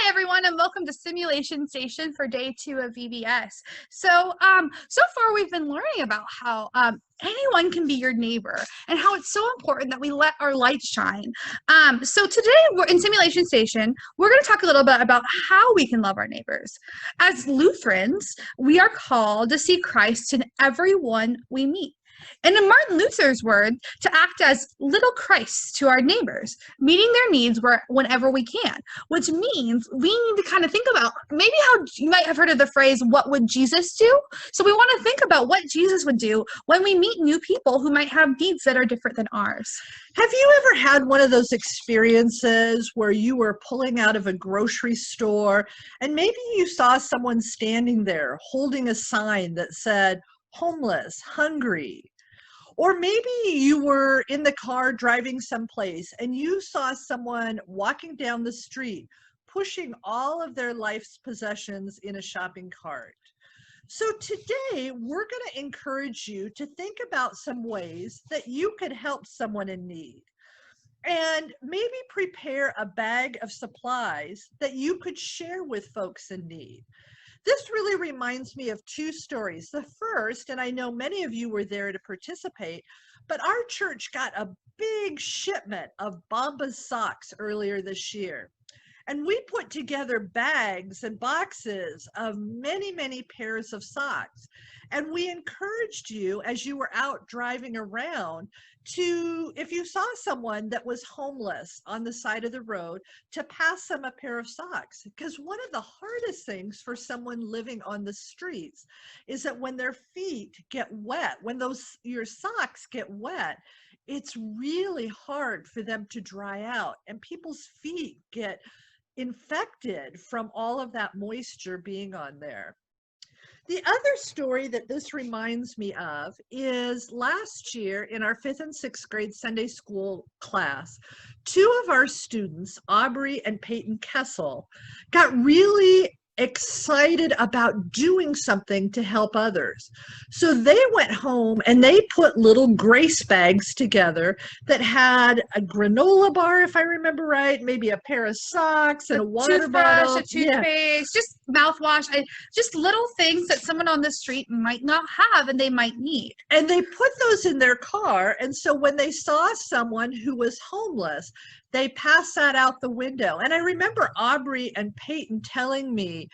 Hi everyone, and welcome to Simulation Station for day 2 of VBS. So far we've been learning about how anyone can be your neighbor and how it's so important that we let our light shine. So today we're in Simulation Station. We're going to talk a little bit about how we can love our neighbors. As Lutherans, we are called to see Christ in everyone we meet. And in Martin Luther's words, to act as little Christs to our neighbors, meeting their needs whenever we can, which means we need to kind of think about maybe how you might have heard of the phrase, what would Jesus do? So we want to think about what Jesus would do when we meet new people who might have needs that are different than ours. Have you ever had one of those experiences where you were pulling out of a grocery store and maybe you saw someone standing there holding a sign that said, homeless, hungry? Or maybe you were in the car driving someplace and you saw someone walking down the street, pushing all of their life's possessions in a shopping cart. So today we're going to encourage you to think about some ways that you could help someone in need. And maybe prepare a bag of supplies that you could share with folks in need. This really reminds me of two stories. The first, and I know many of you were there to participate, but our church got a big shipment of Bombas socks earlier this year. And we put together bags and boxes of many, many pairs of socks. And we encouraged you as you were out driving around to, if you saw someone that was homeless on the side of the road, to pass them a pair of socks. Because one of the hardest things for someone living on the streets is that when their feet get wet, when your socks get wet, it's really hard for them to dry out. And people's feet get infected from all of that moisture being on there. The other story that this reminds me of is last year in our 5th and 6th grade Sunday school class, two of our students, Aubrey and Peyton Kessel, got really excited about doing something to help others. So they went home and they put little grace bags together that had a granola bar, if I remember right, maybe a pair of socks and a water bottle. A toothpaste, just mouthwash, just little things that someone on the street might not have and they might need. And they put those in their car. And so when they saw someone who was homeless, they passed that out the window. And I remember Aubrey and Peyton telling me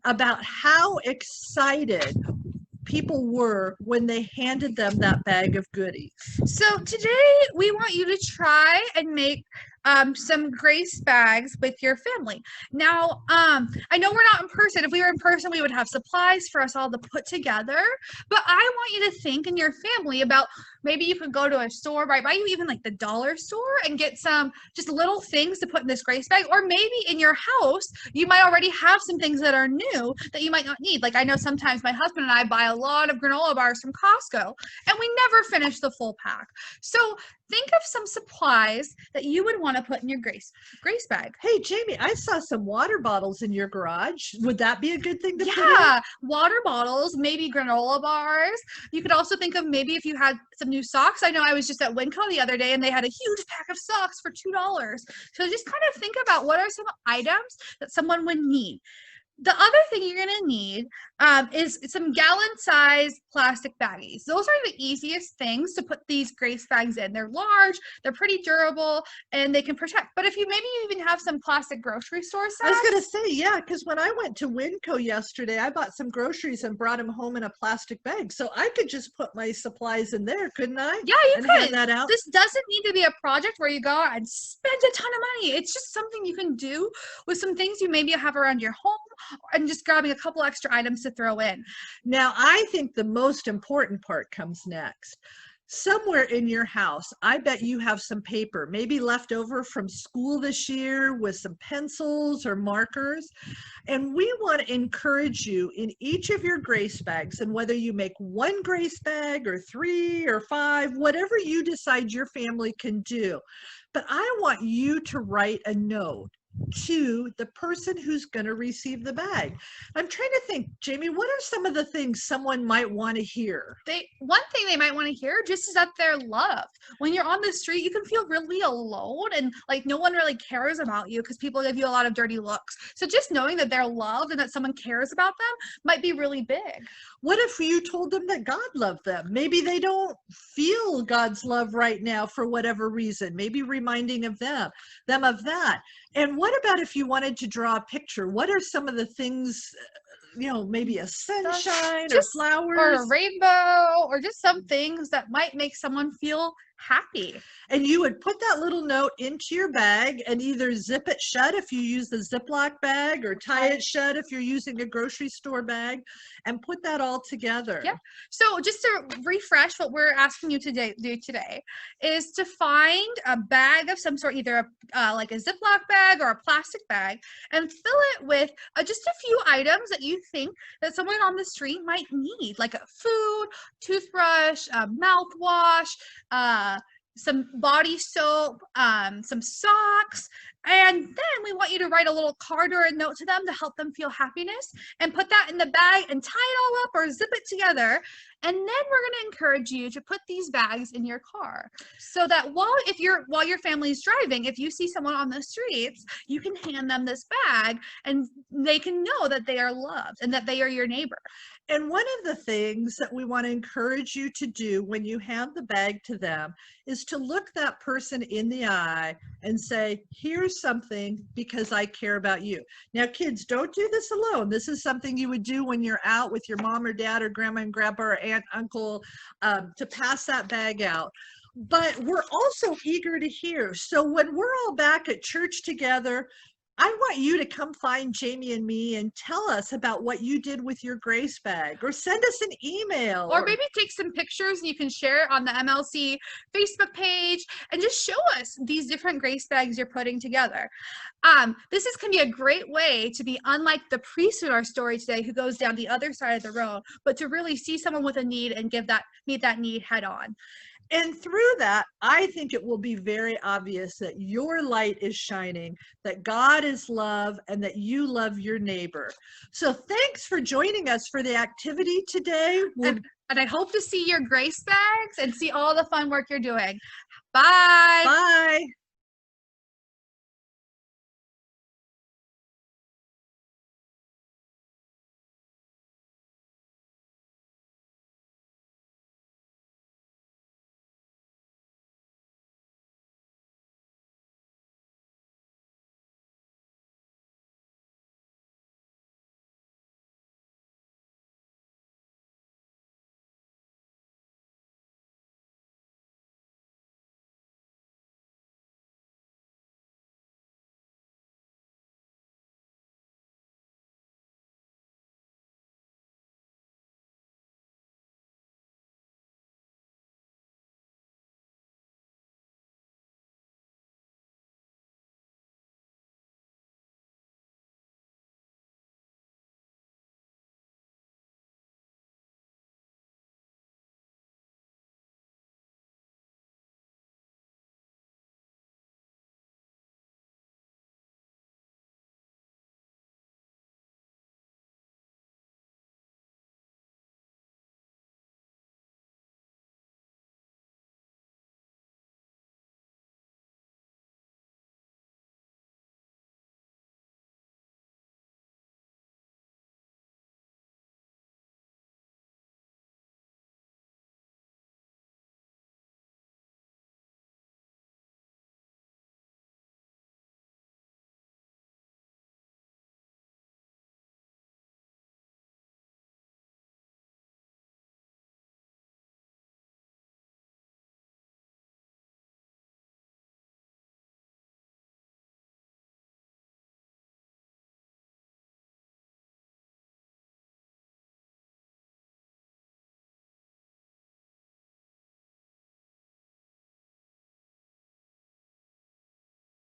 about how excited people were when they handed them that bag of goodies. So today we want you to try and make some grace bags with your family. Now, I know we're not in person. If we were in person, we would have supplies for us all to put together. But I want you to think in your family about maybe you could go to a store, right? Buy you even like the dollar store and get some just little things to put in this grace bag. Or maybe in your house, you might already have some things that are new that you might not need. Like I know sometimes my husband and I buy a lot of granola bars from Costco and we never finish the full pack. So think of some supplies that you would want to put in your grace bag. Hey, Jaymie, I saw some water bottles in your garage. Would that be a good thing to put in? Yeah, water bottles, maybe granola bars. You could also think of maybe if you had some new socks. I know I was just at Winco the other day and they had a huge pack of socks for $2. So just kind of think about what are some items that someone would need. The other thing you're going to need is some gallon-sized plastic baggies. Those are the easiest things to put these grace bags in. They're large, they're pretty durable, and they can protect. But if you maybe even have some plastic grocery store sacks. I was going to say, yeah, because when I went to Winco yesterday, I bought some groceries and brought them home in a plastic bag. So I could just put my supplies in there, couldn't I? Yeah, you could. Hand that out. This doesn't need to be a project where you go out and spend a ton of money. It's just something you can do with some things you maybe have around your home and just grabbing a couple extra items to throw in. Now, I think the most important part comes next. Somewhere in your house, I bet you have some paper, maybe left over from school this year with some pencils or markers. And we want to encourage you in each of your grace bags, and whether you make one grace bag or 3 or 5, whatever you decide your family can do. But I want you to write a note to the person who's going to receive the bag. I'm trying to think, Jaymie, what are some of the things someone might want to hear? One thing they might want to hear just is that they're loved. When you're on the street, you can feel really alone and like no one really cares about you because people give you a lot of dirty looks. So just knowing that they're loved and that someone cares about them might be really big. What if you told them that God loved them? Maybe they don't feel God's love right now for whatever reason. Maybe reminding them of that. And what about if you wanted to draw a picture? What are some of the things, maybe a sunshine or flowers? Or a rainbow or just some things that might make someone feel happy. And you would put that little note into your bag and either zip it shut if you use the Ziploc bag or tie it shut if you're using a grocery store bag and put that all together. Yeah. So just to refresh, what we're asking you to do today is to find a bag of some sort, either like a Ziploc bag or a plastic bag, and fill it with just a few items that you think that someone on the street might need, like a food, toothbrush, mouthwash, some body soap, some socks, and then we want you to write a little card or a note to them to help them feel happiness and put that in the bag and tie it all up or zip it together. And then we're going to encourage you to put these bags in your car so that while your family's driving, if you see someone on the streets, you can hand them this bag and they can know that they are loved and that they are your neighbor. And one of the things that we want to encourage you to do when you hand the bag to them is to look that person in the eye and say, here's something because I care about you. Now, kids, don't do this alone. This is something you would do when you're out with your mom or dad or grandma and grandpa or aunt, uncle, to pass that bag out. But we're also eager to hear. So when we're all back at church together, I want you to come find Jaymie and me and tell us about what you did with your grace bag, or send us an email. Or maybe take some pictures and you can share it on the MLC Facebook page and just show us these different grace bags you're putting together. This can be a great way to be unlike the priest in our story today who goes down the other side of the road, but to really see someone with a need and meet that need head on. And through that, I think it will be very obvious that your light is shining, that God is love, and that you love your neighbor. So thanks for joining us for the activity today. And I hope to see your grace bags and see all the fun work you're doing. Bye. Bye.